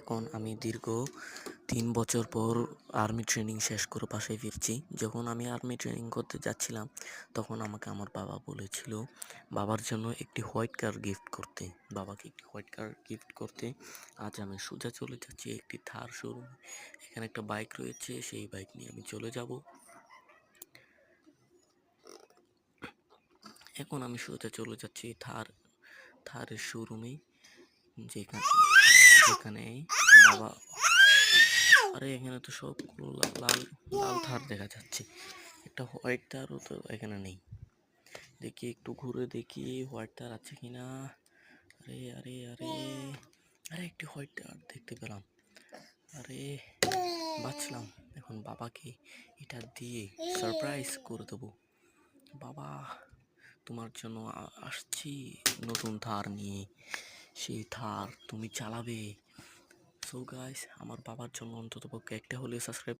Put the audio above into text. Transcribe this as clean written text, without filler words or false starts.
এখন আমি দীর্ঘ ৩ বছর পর আর্মি ট্রেনিং শেষ করে বাসায় ফিরছি। যখন আমি আর্মি ট্রেনিং করতে যাচ্ছিলাম, তখন আমাকে আমার বাবা বলেছিল বাবার জন্য একটি হোয়াইট কার গিফট করতে। বাবাকে একটি হোয়াইট কার গিফট করতে আজ আমি সোজা চলে যাচ্ছি একটি থার শোরুম। এখানে একটা বাইক রয়েছে, সেই বাইক নিয়ে আমি চলে যাব। এখন আমি সোজা চলে যাচ্ছি থারের শোরুমে, যেখানে যেখানে বাবা, আরে এখানে তো সবগুলো লাল লাল থার দেখা যাচ্ছে, একটা হোয়াইট থারও তো এখানে নেই। দেখি একটু ঘুরে দেখি হোয়াইট থার আছে কিনা। আরে আরে আরে আরে একটি হোয়াইট থার দেখতে পেলাম। আরে বাঁচলাম। এখন বাবাকে এটা দিয়ে সারপ্রাইজ করে দেবো। বাবা, তোমার জন্য আসছি নতুন থার নিয়ে, সেই থার তুমি চালাবে। সো গাইস, আমার বাবার জন্য অন্ততপক্ষে একটা হলেও সাবস্ক্রাইব